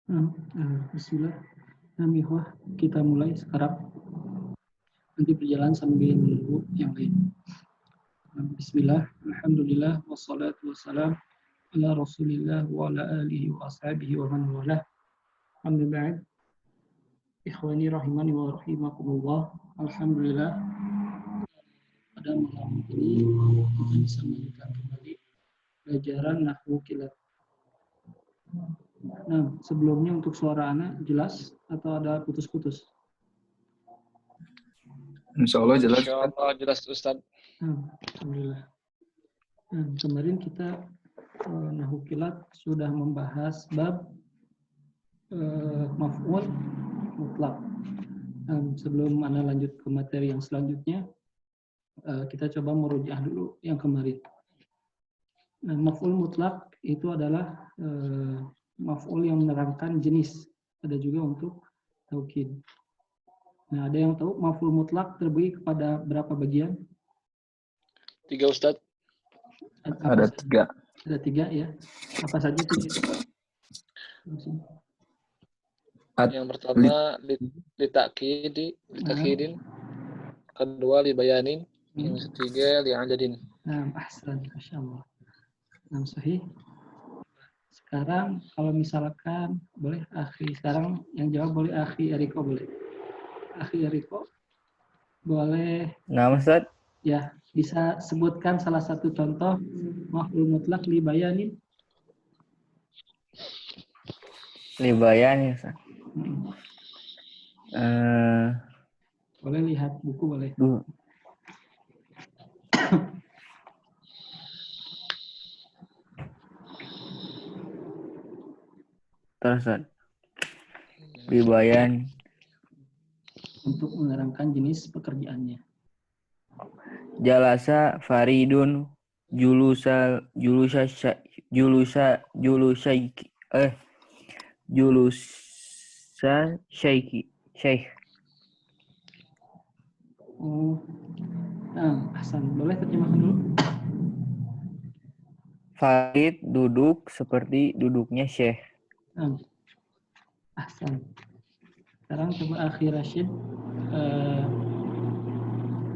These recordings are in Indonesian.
Bismillah. Nah, kita mulai sekarang. Nanti berjalan sambil menunggu yang lain. Bismillah, alhamdulillah, wassalatu wassalam ala rasulillah wa ala alihi wa ashabihi wa man walah. Amma ba'd. Ikhwani rahimani wa rahimakumullah. Alhamdulillah, pada malam ini kita bisa melanjutkan kembali pelajaran nahwu kilat. Nah, sebelumnya untuk suara anak jelas atau ada putus-putus? Insya Allah jelas. Insya Allah jelas Ustaz. Alhamdulillah. Nah, kemarin kita nahwu kilat sudah membahas bab maf'ul mutlak. Sebelum Anda lanjut ke materi yang selanjutnya, kita coba merujuk dulu yang kemarin. Nah, maf'ul mutlak itu adalah maf'ul yang menerangkan jenis. Ada juga untuk taukid. Nah, ada yang tahu maf'ul mutlak terbagi kepada berapa bagian? 3 Ustaz. Ada 3. Ada 3 ya. Apa saja 3? Yang pertama litakidin, kedua libayanin, yang ketiga li'adadin. Nah, ahsan, masyaallah. Nah, sahih. Sekarang kalau misalkan boleh akhi, sekarang yang jawab boleh akhi Eriko, boleh. Akhi Eriko boleh. Nah, Ustaz. Ya, bisa sebutkan salah satu contoh maf'ul mutlak libayanin. Libayanin, Ustaz. Boleh lihat buku, boleh. Terus, libayan untuk menerangkan jenis pekerjaannya. Jalasa Faridun julusa Syekh. Hasan, boleh terjemahkan dulu. Farid duduk seperti duduknya Syekh. Hasan. Sekarang coba akhi Rashid.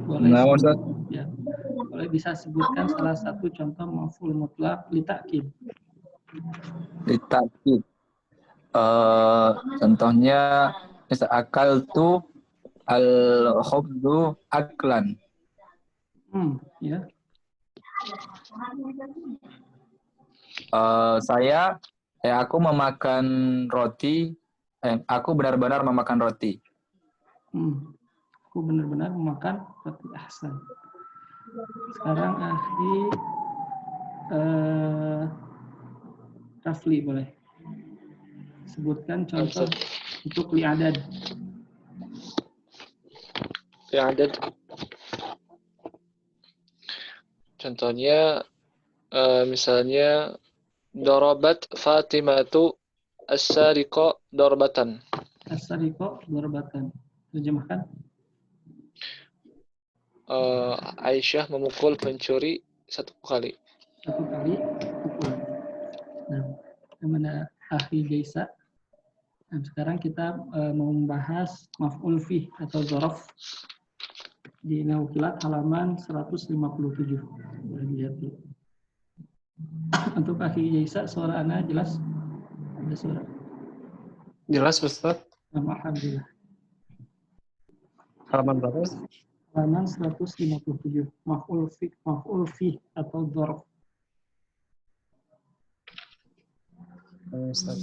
Boleh, ya, boleh bisa sebutkan salah satu contoh maf'ul mutlak litakid. Litakid. Contohnya akal tu al-khubzu aklan. Ya. Aku memakan roti. Aku benar-benar memakan roti. Aku benar-benar memakan roti. Ahsan. Sekarang akhi Rafli boleh sebutkan contoh untuk li'adad. Li'adad. Contohnya misalnya darabat Fatimatu as-sariqa darbatan. As-sariqa darbatan. Terjemahkan. Aisyah memukul pencuri 1 kali. 1 kali pukulan. Nah, mana akhi Jaisa. Nah, sekarang kita mau membahas maf'ul fih atau dzaraf di nahwu kilat halaman 157. Boleh dilihat dulu. Untuk akhi Jaisa, suara Ana jelas? Ada suara? Jelas, Ustaz. Alhamdulillah. Halaman berapa? Halaman 157. Maf'ul fih atau dzaraf. Ustaz.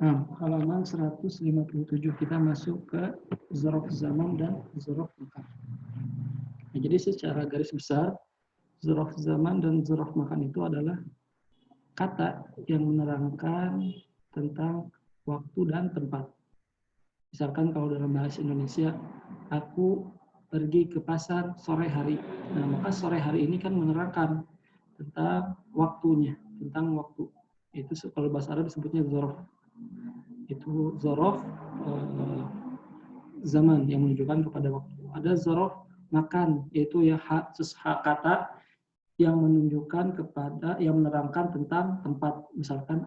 Nah, halaman 157 kita masuk ke zarf zaman dan zarf makan. Nah, jadi secara garis besar zarf zaman dan zarf makan itu adalah kata yang menerangkan tentang waktu dan tempat. Misalkan kalau dalam bahasa Indonesia, aku pergi ke pasar sore hari. Nah, maka sore hari ini kan menerangkan tentang waktunya, tentang waktu. Itu kalau bahasa Arab disebutnya zarf. Itu zarf zaman yang menunjukkan kepada waktu. Ada zarf makan, yaitu ya kata yang menunjukkan kepada, yang menerangkan tentang tempat. Misalkan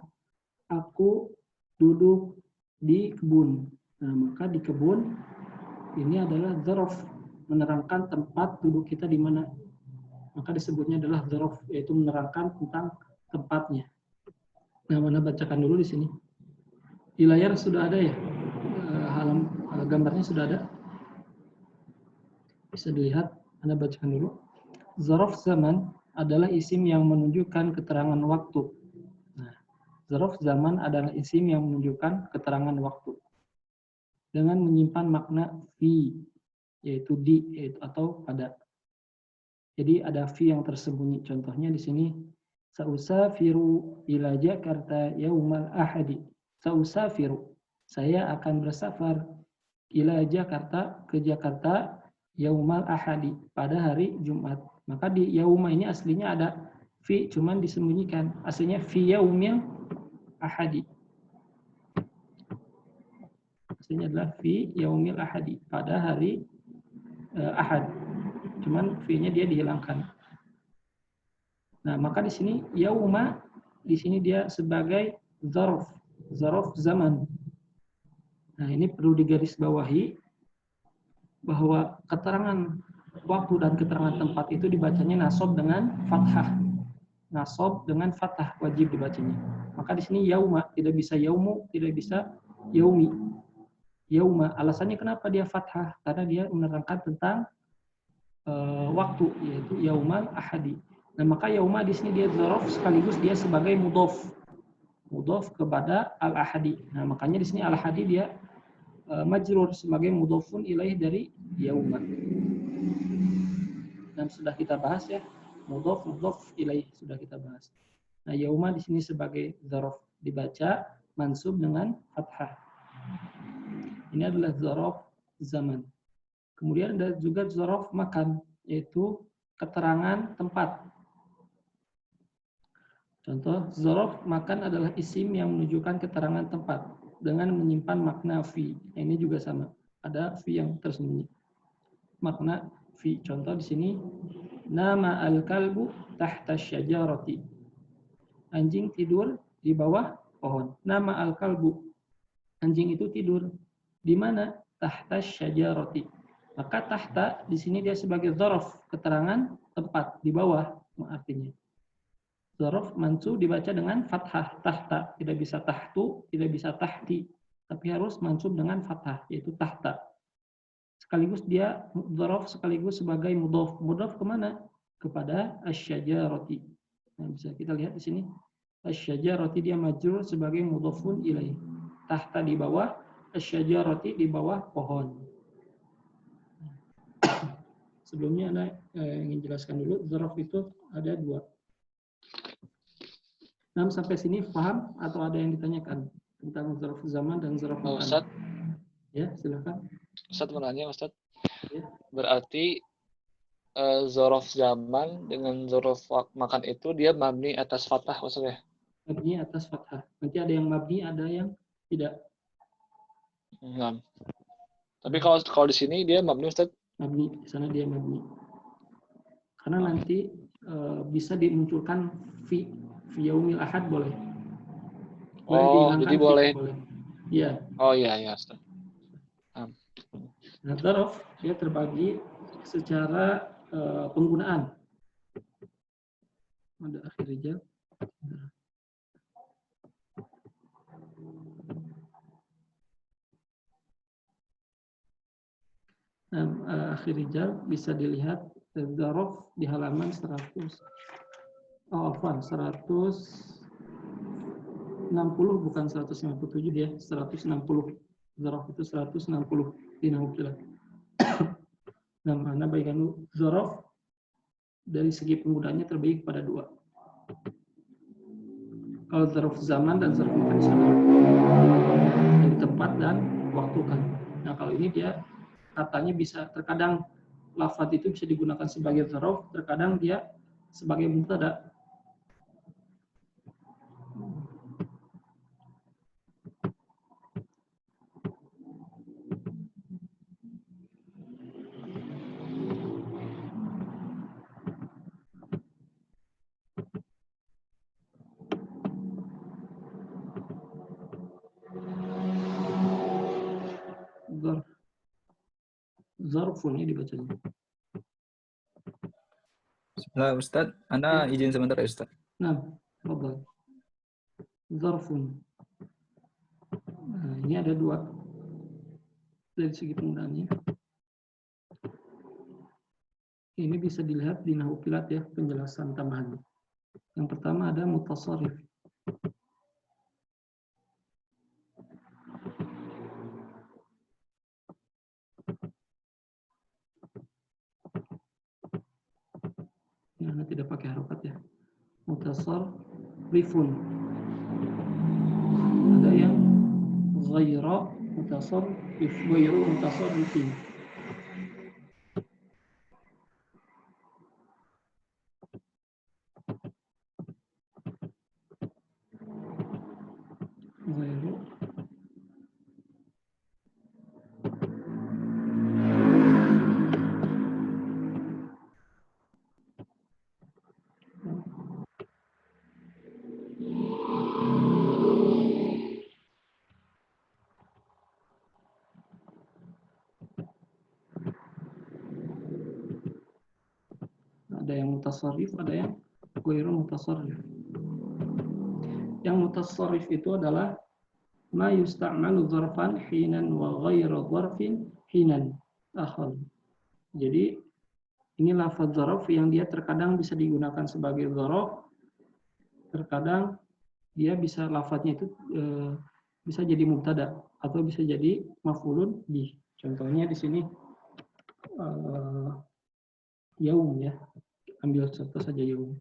aku duduk di kebun. Nah, maka di kebun ini adalah zarf, menerangkan tempat duduk kita di mana. Maka disebutnya adalah zarf, yaitu menerangkan tentang tempatnya. Nah, mana bacakan dulu di sini. Di layar sudah ada ya, gambarnya sudah ada. Bisa dilihat, Anda bacakan dulu. Zarf zaman adalah isim yang menunjukkan keterangan waktu. Nah, zarf zaman adalah isim yang menunjukkan keterangan waktu dengan menyimpan makna fi, yaitu di, yaitu atau pada. Jadi ada fi yang tersembunyi. Contohnya di sini, sausafiru ila Jakarta yaumal ahadi. Sausafiru, saya akan bersafar ila Jakarta, ke Jakarta, yaumal ahadi, pada hari Jumat. Maka di yauma ini aslinya ada fi, cuman disembunyikan. Aslinya fi yaumil ahadi. Aslinya adalah fi yaumil ahadi, pada hari ahad. Cuman fi-nya dia dihilangkan. Nah, maka di sini yauma, di sini dia sebagai zarf, zarf zaman. Nah, ini perlu digarisbawahi bahwa keterangan waktu dan keterangan tempat itu dibacanya nasab dengan fathah. Nasab dengan fathah wajib dibacanya. Maka di sini yauma, tidak bisa yaumu, tidak bisa yaumi. Yauma, alasannya kenapa dia fathah? Karena dia menerangkan tentang waktu, yaitu yaumal ahadi. Nah, maka yauma di sini dia zarf sekaligus dia sebagai mudhof. Mudhof kepada al-ahadi. Nah, makanya di sini al-ahadi dia majrur sebagai mudhofun ilaih dari yauma. Dan sudah kita bahas ya, mudhof ilaih sudah kita bahas. Nah, yauma di sini sebagai zarf dibaca mansub dengan fathah. Ini adalah zarf zaman. Kemudian ada juga zarf makan, yaitu keterangan tempat. Contoh, zarf makan adalah isim yang menunjukkan keterangan tempat dengan menyimpan makna fi. Ini juga sama, ada fi yang tersembunyi. Makna fi. Contoh di sini, nama al-kalbu tahta syajarati. Anjing tidur di bawah pohon. Nama al-kalbu. Anjing itu tidur di mana? Tahta syajarati. Maka tahta di sini dia sebagai zarf, keterangan tempat, di bawah artinya. Zarf mansub dibaca dengan fathah, tahta. Tidak bisa tahtu, tidak bisa tahti. Tapi harus mansub dengan fathah, yaitu tahta. Sekaligus dia zarf sekaligus sebagai mudhof. Mudhof kemana? Kepada asy-syajarati. Nah, bisa kita lihat di sini. Asy-syajarati dia majrur sebagai mudhofun ilaih. Tahta di bawah, asy-syajarati di bawah pohon. Sebelumnya Anda ingin jelaskan dulu, zarf itu ada dua. 6 sampai sini paham atau ada yang ditanyakan tentang zarf zaman dan zarf makan? Ustaz, ya silakan. Ustaz mau nanya, Ustaz. Ya. Berarti zarf zaman dengan zarf makan itu dia mabni atas fathah, Ustaz ya? Mabni atas fathah. Nanti ada yang mabni, ada yang tidak. Nah. Tapi kalau di sini dia mabni, Ustaz? Mabni, di sana dia mabni. Karena nanti bisa dimunculkan fi yaumil ahad boleh. Jadi boleh. Iya. Oh iya, Ustaz. Nah, zarf dia terbagi secara penggunaan. Ada akhir rijal. Akhir rijal bisa dilihat zarf di halaman 100. Oh, 100. 60 bukan 157 ya, 160. Zaraf itu 160 di nahwu kilat. Nah, mana bagian zaraf dari segi penggunaannya terbagi pada dua. Kalau zaraf zaman dan zaraf makan sama, jadi tempat dan waktu kan. Nah, kalau ini dia katanya bisa, terkadang lafaz itu bisa digunakan sebagai zaraf, terkadang dia sebagai mubtada. Zarfun ini dibacanya. Nah, Ustadz, Anda izin sebentar ya, Ustadz. Nah, tafadhal. Zarfun. Nah, ini ada dua dari segi penggunaannya. Ini bisa dilihat di nahwu kilat ya, penjelasan tambahan. Yang pertama ada mutasarrif. Ini tidak pakai harokat ya. Mutasarrifun. Ada yang ghaira mutasarrif, ghairu mutasarrifin. Ghairu ada yang mutasarrif, ada yang ghairu mutasarrif. Yang mutasarrif itu adalah ma yusta'malu dzarfan hinan wa ghairu dzarfin hinan akhar. Jadi ini lafaz dzaraf yang dia terkadang bisa digunakan sebagai dzaraf, terkadang dia bisa lafaznya itu bisa jadi mubtada atau bisa jadi maf'ulun bih. Contohnya di sini yaum ya. Ambil contoh saja yaum.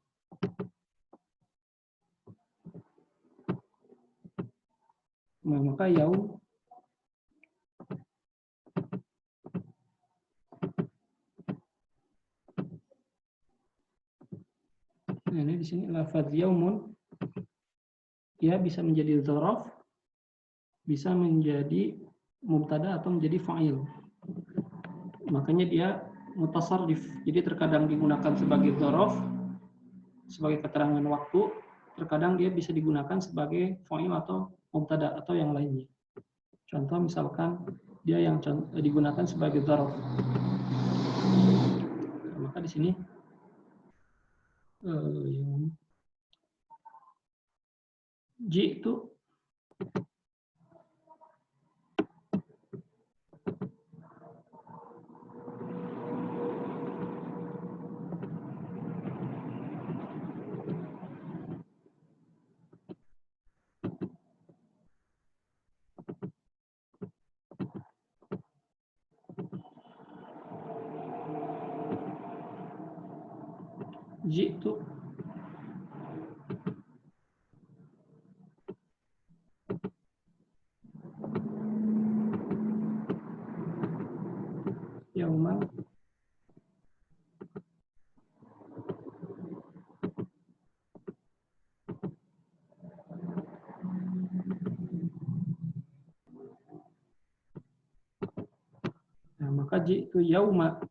Nah, maka yaum nah, ini di sini lafaz yaumun dia bisa menjadi dzaraf, bisa menjadi mubtada atau menjadi fa'il. Makanya dia mutasarrif. Jadi terkadang digunakan sebagai dzaraf, sebagai keterangan waktu, terkadang dia bisa digunakan sebagai fa'il atau mubtada atau yang lainnya. Contoh misalkan dia yang digunakan sebagai dzaraf. Nah, maka di sini ji'tu ji'tu yauman nah, maka ji'tu yauma.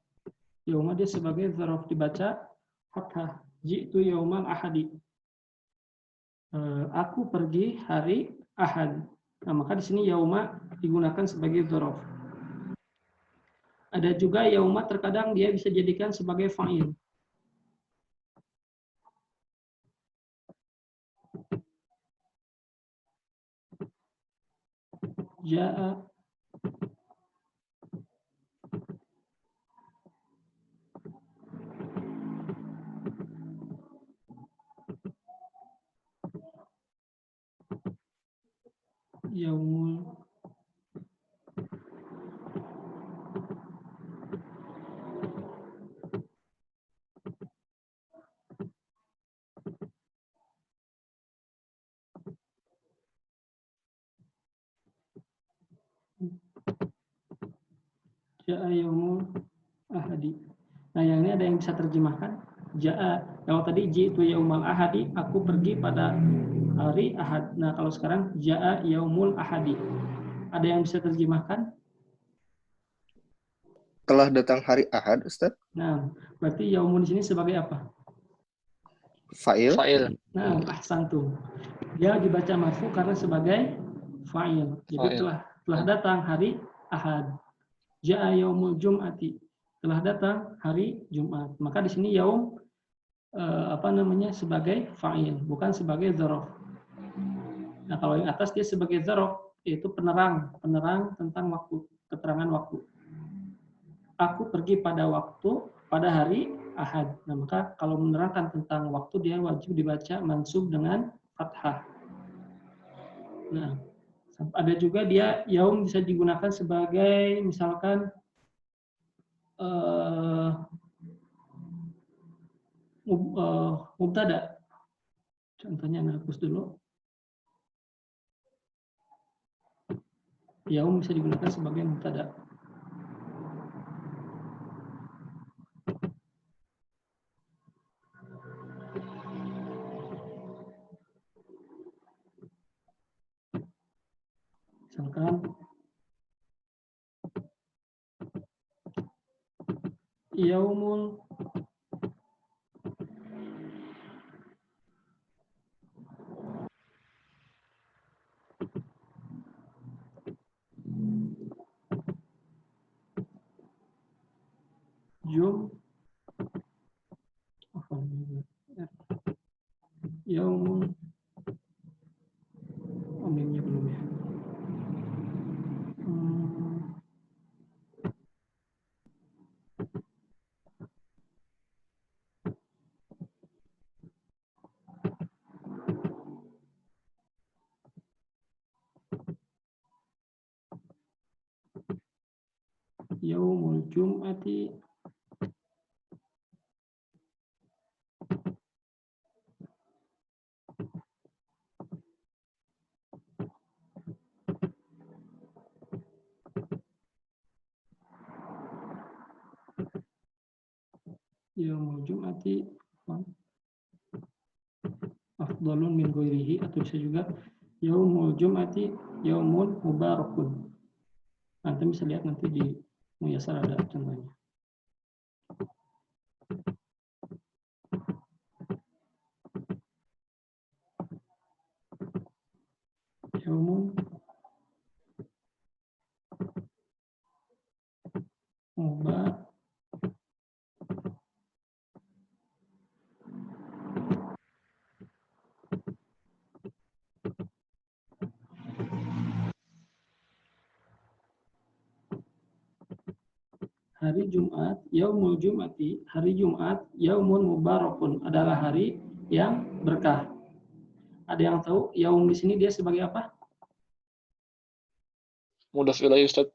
Yauma dia sebagai dzaraf dibaca fathah. Ji'tu yaumal ahadi. Aku pergi hari Ahad. Nah, maka di sini yauma digunakan sebagai dzaraf. Ada juga yauma terkadang dia bisa dijadikan sebagai fa'il. Ja'a yaumul ja'a yaumul ahadi. Nah, yang ini ada yang bisa terjemahkan? Ja'a, yang tadi ji'tu yaumal ahadi, aku pergi pada hari ahad. Nah, kalau sekarang ja'a yaumul ahadi. Ada yang bisa terjemahkan? Telah datang hari Ahad, Ustaz. Nah, berarti yaumun di sini sebagai apa? Fa'il. Fa'il. Nah, ahsantum. Dia dibaca marfu karena sebagai fa'il. Jadi Fa'il. telah datang hari ahad. Ja'a yaumul jum'ati. Telah datang hari Jumat. Maka di sini yaum sebagai fa'il, bukan sebagai dzaraf. Nah, kalau yang atas dia sebagai dzaraf, yaitu penerang tentang waktu, keterangan waktu. Aku pergi pada hari Ahad. Nah, maka kalau menerangkan tentang waktu dia wajib dibaca mansub dengan fathah. Nah, ada juga dia yaum bisa digunakan sebagai misalkan mubtada. Contohnya hapus dulu. Yaum bisa digunakan sebagai mubtada. Misalkan yaumul yaumul omilnya belum ya. Yaumul Jum'ati Yaumul Jum'ati afdalun min ghairihi, atau bisa juga Yaumul Jum'ati Yaumun Mubarakun. Nanti bisa lihat nanti di Muyasar ada contohnya. Yaumun Mubarak. Hari Jumat, Yaumul Jum'ati, hari Jumat, Yaumun Mubarakun, adalah hari yang berkah. Ada yang tahu yaum di sini dia sebagai apa? Mudhaf ilaih, Ustaz.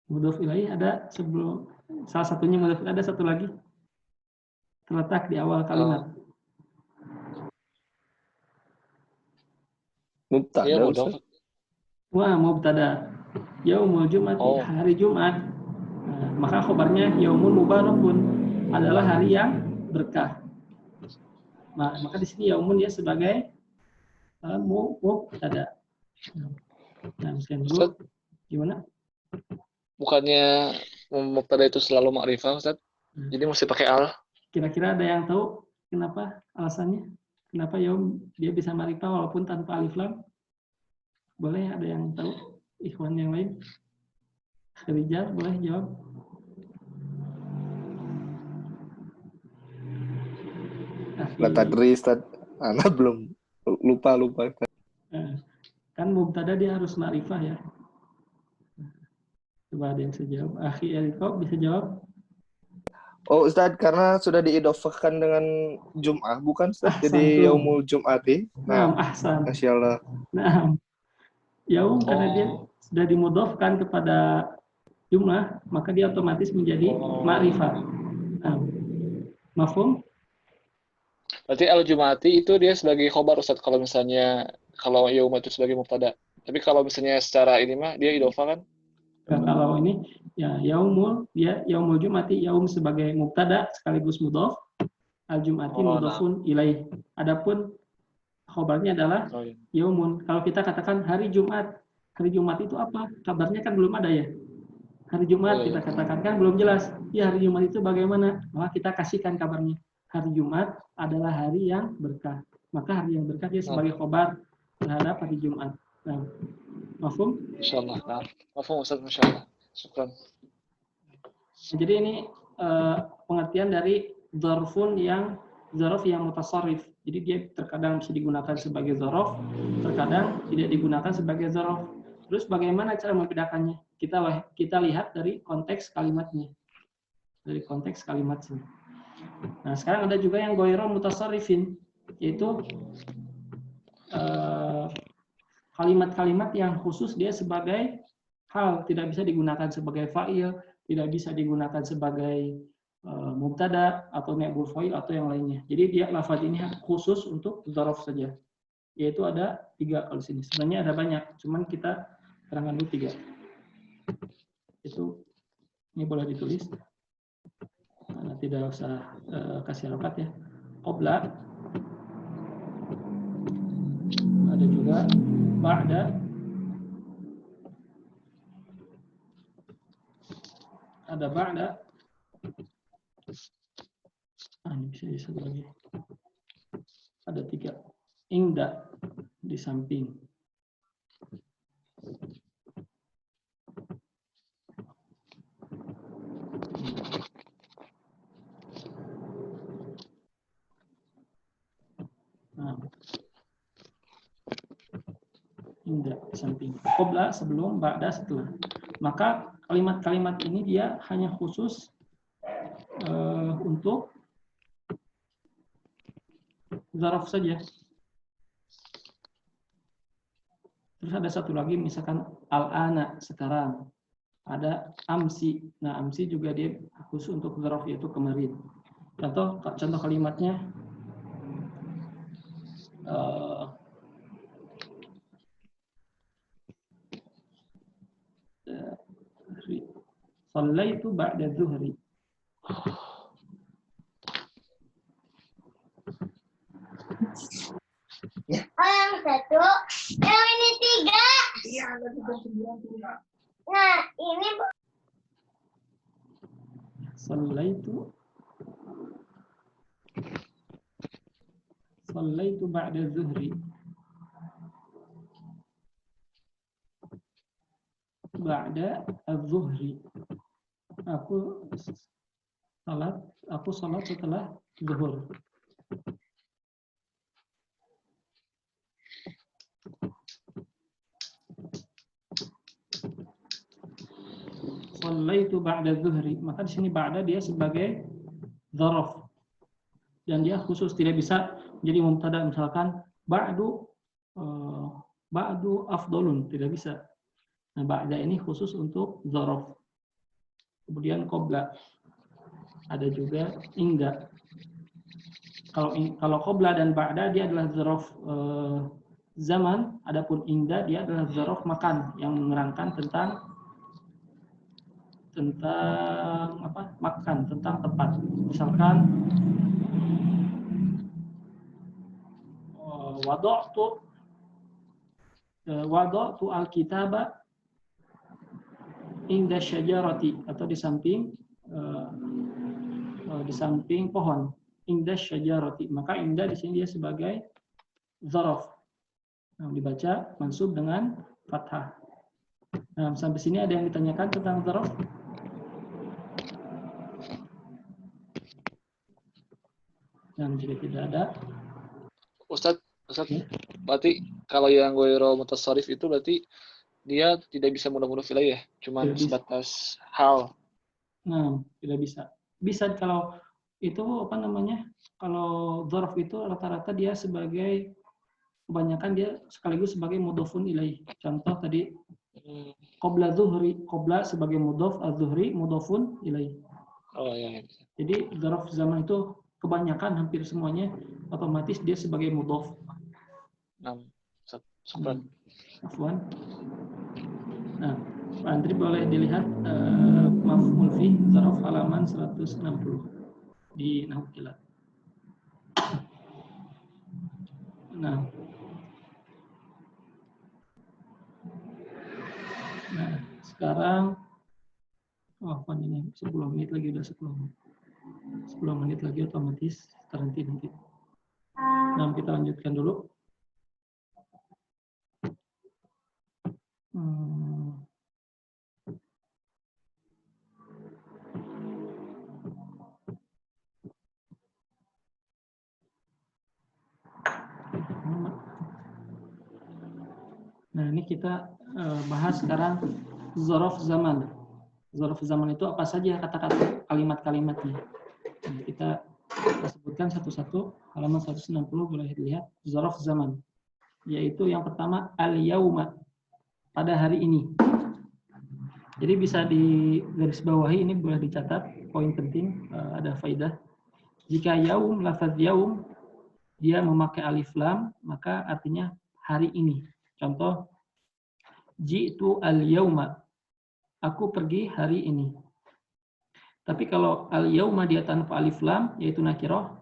Mudhaf ilaih ada sebelum, salah satunya mudhaf, ada satu lagi terletak di awal kalimat. Mubtada. Iya, mudhaf. Wah, mubtada. Yaumul Jum'ati, hari Jumat. Nah, maka khobarnya Yaumun Mubarakun, adalah hari yang berkah. Nah, maka di sini Yaumun dia sebagai mubtada. Nah, misalnya dulu gimana? Bukannya mubtada itu selalu ma'rifah, Ustaz? Jadi mesti pakai al. Kira-kira ada yang tahu kenapa alasannya? Kenapa yaum dia bisa ma'rifah walaupun tanpa alif lam? Boleh ada yang tahu? Ikhwan yang lain? Rijal, boleh jawab? La tadri, Ustaz. Anak belum lupa. Kan mubtada dia harus ma'rifah ya. Coba ada yang bisa jawab. Akhi Eriko bisa jawab? Oh, Ustaz, karena sudah diidofahkan dengan Jum'ah, bukan Ustaz? Jadi Yaumul Jum'ati. Nah, ahsan. Masya Allah. Nah, Yaum karena dia sudah dimudhofkan kepada jumlah, maka dia otomatis menjadi ma'rifah. Nah, mafhum? Berarti al-jum'ati itu dia sebagai khobar Ustaz kalau misalnya kalau yaum itu sebagai mubtada. Tapi kalau misalnya secara ini mah dia idhofah kan? Nah, kalau ini ya yaumul jum'ati, yaum sebagai mubtada sekaligus mudhof, al-jum'ati mudhofun ilaih. Adapun khobarnya adalah Oh, iya. yaumun. Kalau kita katakan hari Jumat itu apa? Kabarnya kan belum ada ya. Hari Jumat kita katakan kan belum jelas. Ya hari Jumat itu bagaimana? Maka kita kasihkan kabarnya. Hari Jumat adalah hari yang berkah. Maka hari yang berkah dia sebagai khobar terhadap hari Jumat. Nah, mafhum? Insyaallah. Nah, mafhum Ustaz, masyaallah. Syukran. Jadi ini pengertian dari dzaraf yang mutasarrif. Jadi dia terkadang bisa digunakan sebagai dzaraf, terkadang tidak digunakan sebagai dzaraf. Terus bagaimana cara membedakannya? Kita lihat dari konteks kalimatnya. Dari konteks kalimatnya. Nah, sekarang ada juga yang ghairu mutasarrifin, yaitu kalimat-kalimat yang khusus dia sebagai hal, tidak bisa digunakan sebagai fa'il, tidak bisa digunakan sebagai mubtada atau naibul fa'il atau yang lainnya. Jadi dia lafaz ini khusus untuk dzaraf saja. Yaitu ada 3 kalau sini. Sebenarnya ada banyak, cuman kita terangkan dulu 3. Itu ini boleh ditulis. Nah, tidak usah kasih harokat ya. Qabla, ada juga ba'da, ada ba'da. Ini bisa disebut lagi. Ada 3. Ingda di samping. Nah, ingda di samping. Qabla sebelum, ba'da setelah. Maka kalimat-kalimat ini dia hanya khusus untuk dzaraf saja. Terus ada satu lagi, misalkan al-ana sekarang, ada amsi. Nah, amsi juga dia khusus untuk dzaraf, yaitu kemarin. Contoh kalimatnya shallaitu ba'da zuhri. Yang satu, yang ini 3. Nah, ini shallaitu ba'da zuhri. Ba'da az-zuhri. Aku salat setelah zuhur. Shallaitu ba'da zuhri. Maka di sini ba'da dia sebagai dzaraf. Dan dia khusus, tidak bisa jadi mubtada, misalkan ba'du afdalun, tidak bisa. Nah, ba'da ini khusus untuk dzaraf. Kemudian qabla. Ada juga ingda. Kalau qabla dan ba'da dia adalah dzaraf zaman, adapun ingda dia adalah dzaraf makan yang menerangkan tentang apa? Makan, tentang tempat. Misalkan wada'tu al-kitaba inda syajarati, atau di samping pohon, inda syajarati. Maka inda di sini dia sebagai dzaraf. Nah, dibaca mansub dengan fathah. Nah, sampai sini ada yang ditanyakan tentang dzaraf? Dan jika tidak ada, Ustaz, berarti kalau yang ghairu mutasarrif itu berarti dia tidak bisa mudhof ilaih ya, cuman sebatas hal. Nah, tidak bisa. Bisa kalau itu apa namanya? Kalau dzaraf itu rata-rata dia sebagai kebanyakan dia sekaligus sebagai mudhofun ilaih. Contoh tadi qabla zuhri, qabla sebagai mudhof, az-zuhri mudhofun ilaih. Oh ya. Jadi zarf zaman itu kebanyakan hampir semuanya otomatis dia sebagai mudhof. 6. Super. Afwan. Nah, Pak Andri boleh dilihat maf'ul fi zarf halaman 160 di Nahwu Kilat. Nah, sekarang ini 10 menit lagi, udah 10 menit lagi otomatis terhenti nanti. Nah, kita lanjutkan dulu. Nah, ini kita bahas sekarang zarf zaman. Zarf zaman itu apa saja kata-kata kalimat-kalimatnya. Nah, kita sebutkan satu-satu. Halaman 160 boleh dilihat zarf zaman. Yaitu yang pertama al-yauma, pada hari ini. Jadi bisa di garis bawahi, ini boleh dicatat poin penting, ada faidah. Jika yaum, lafaz yaum dia memakai alif lam, maka artinya hari ini. Contoh, ji'tu al-yauma, aku pergi hari ini. Tapi kalau al-yauma dia tanpa alif lam, yaitu nakirah,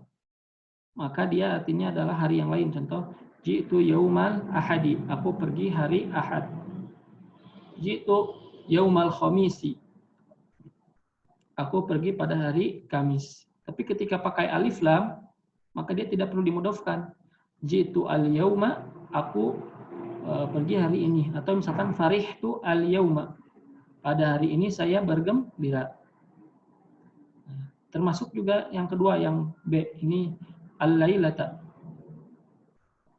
maka dia artinya adalah hari yang lain. Contoh, ji'tu yaumal ahadi, aku pergi hari ahad. Ji'tu yaumal khamisi, aku pergi pada hari Kamis. Tapi ketika pakai alif lam, maka dia tidak perlu dimudhofkan. Ji'tu al-yauma, aku pergi hari ini. Atau misalkan farihtu al-yauma, pada hari ini saya bergembira. Termasuk juga yang kedua, yang B, ini al-lailata.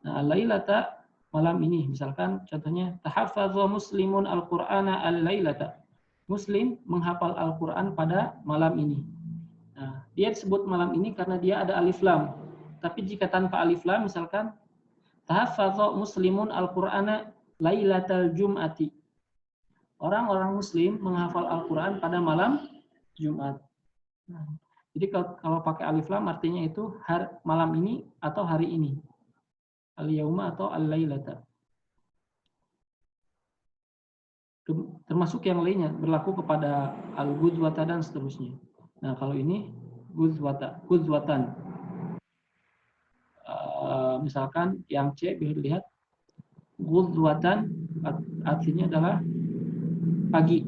Nah, al-lailata, malam ini. Misalkan contohnya, tahaffaza muslimun al-Qur'ana al-lailata. Muslim menghafal Al-Quran pada malam ini. Nah, dia disebut malam ini karena dia ada alif lam. Tapi jika tanpa alif lam, misalkan, tahaffaza muslimun al-Qur'ana lailatal jum'ati. Orang-orang muslim menghafal Al-Quran pada malam Jumat. Nah, jadi kalau pakai alif lam artinya itu malam ini atau hari ini. Al-yauma atau al-lailata. Termasuk yang lainnya berlaku kepada al-ghudwata dan seterusnya. Nah, kalau ini ghudwatan. Misalkan yang C bisa dilihat ghudwatan artinya adalah pagi.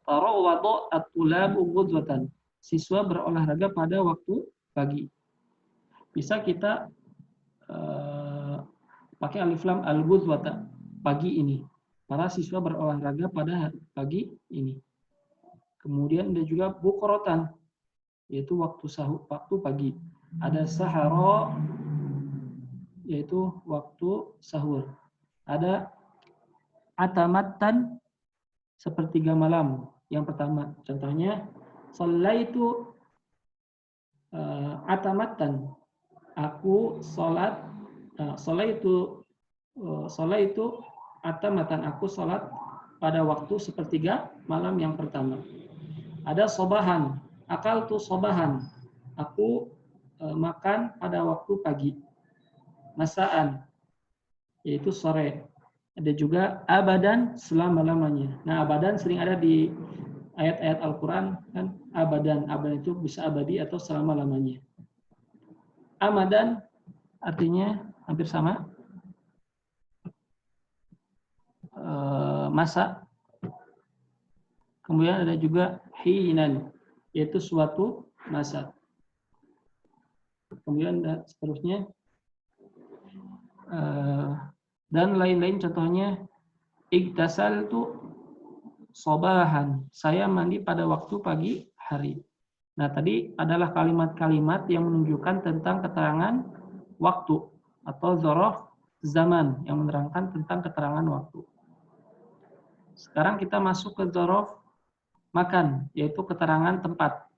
Tarawwadu at-tulabu ghudwatan. Siswa berolahraga pada waktu pagi. Bisa kita pakai alif lam al-ghudwata, pagi ini. Para siswa berolahraga pada pagi ini. Kemudian ada juga bukrotan, yaitu waktu pagi. Ada sahara, yaitu waktu sahur. Ada atamatan, sepertiga malam. Yang pertama, contohnya, shallaitu atamatan. Aku sholat, shallaitu atamatan, aku sholat pada waktu sepertiga malam yang pertama. Ada sobahan, akaltu sobahan, aku makan pada waktu pagi. Masaan, yaitu sore. Ada juga abadan, selama-lamanya. Nah, abadan sering ada di ayat-ayat Al-Quran, kan? Abadan itu bisa abadi atau selama-lamanya. Amadan artinya hampir sama. Masa. Kemudian ada juga hinan, yaitu suatu masa. Kemudian seterusnya dan lain-lain, contohnya igtasaltu sobahan, saya mandi pada waktu pagi hari. Nah, tadi adalah kalimat-kalimat yang menunjukkan tentang keterangan waktu atau dzaraf zaman yang menerangkan tentang keterangan waktu. Sekarang kita masuk ke dzaraf makan, yaitu keterangan tempat.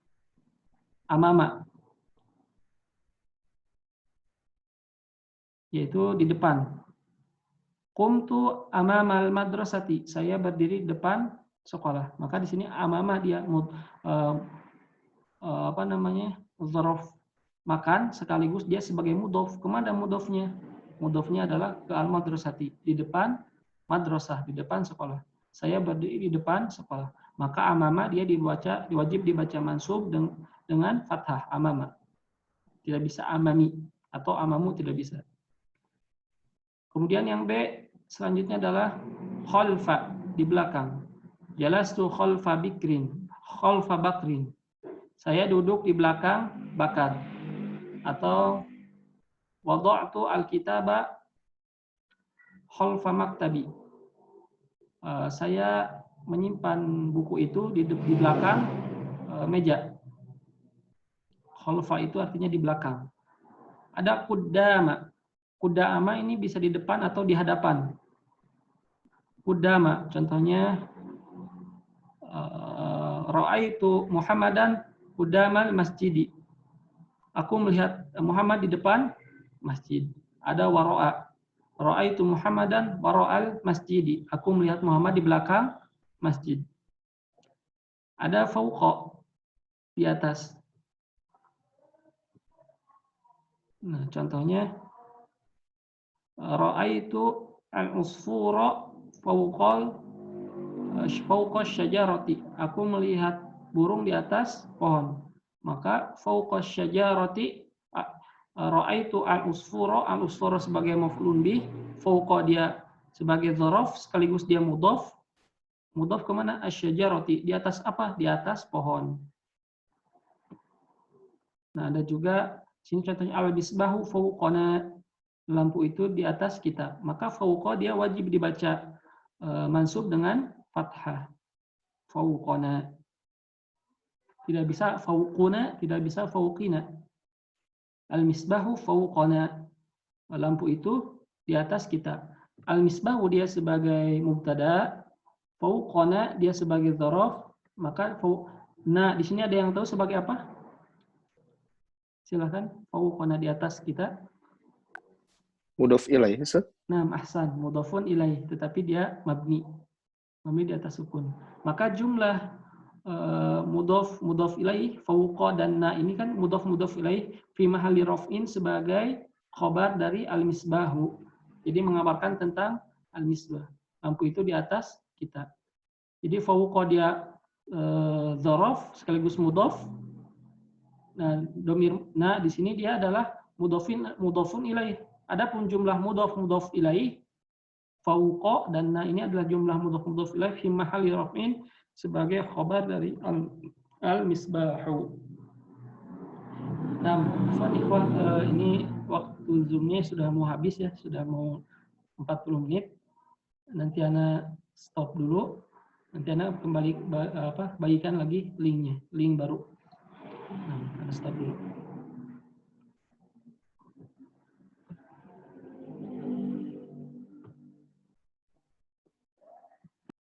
Amama. yaitu di depan. Qumtu amamal madrasati, saya berdiri di depan sekolah. Maka di sini amama dia dzaraf makan, sekaligus dia sebagai mudhof. Kemana mudhofnya? Mudhofnya adalah ke al-madrasati, di depan madrasah, di depan sekolah. Saya berdiri di depan sekolah. Maka amama dia wajib dibaca mansub dengan fathah amama. Tidak bisa amami atau amamu, tidak bisa. Kemudian yang B selanjutnya adalah khalfa, di belakang. Jalastu khalfa bakrin. Saya duduk di belakang Bakar. Atau wada'tu al-kitaba khalfa maktabi. Saya menyimpan buku itu di belakang meja. Khalfa itu artinya di belakang. Ada kudama. Kudama ini bisa di depan atau di hadapan. Kudama, contohnya ra'aitu Muhammadan kudamal masjidi. Aku melihat Muhammad di depan masjid. Ada wara'a. Ra'aitu Muhammadan wara'al masjidi. Aku melihat Muhammad di belakang masjid. Ada fauqa, di atas. Nah, contohnya ra'aitu al-usfura fauqa syajarati. Aku melihat burung di atas pohon. Maka fauqa syajarati ra'aitu al-usfura sebagai maf'ulun bih, fauqa dia sebagai dzaraf sekaligus dia mudhaf. Mudhaf ke mana? Asy-syajarati, di atas apa? Di atas pohon. Nah, ada juga sini contohnya al-misbahu fauqana, lampu itu di atas kita. Maka fauqa dia wajib dibaca mansub dengan fathah. Fauqana. Tidak bisa fauquna, tidak bisa fauqina. Al-misbahu fauqana. Lampu itu di atas kita. Al-misbahu dia sebagai mubtada, fauqana dia sebagai dzaraf, maka nah di sini ada yang tahu sebagai apa? Silakan. Fauqana di atas kita. Mudhof ilaih, Ustaz. Nah, ahsan, mudhafun ilaih, tetapi dia mabni di atas sukun. Maka jumlah mudhaf ilaih, fauqa dan na ini kan mudhaf ilaih fi mahalli raf'in sebagai khabar dari al-misbahu. Jadi mengabarkan tentang al-misbah. Lampu itu di atas kita. Jadi fauqa dia dzaraf sekaligus mudhaf. Nah, domir na di sini dia adalah mudhafun ilaih. Adapun jumlah mudhaf ilaih fauqa dan na ini adalah jumlah mudhaf ilaih fi mahalli raf'in sebagai khabar dari al-misbahu. Nah, ini waktu Zoom-nya sudah mau habis ya, sudah mau 40 menit. Nanti Ana stop dulu. Nanti Ana kembali bagikan lagi linknya, link baru. Nah, Ana stop dulu.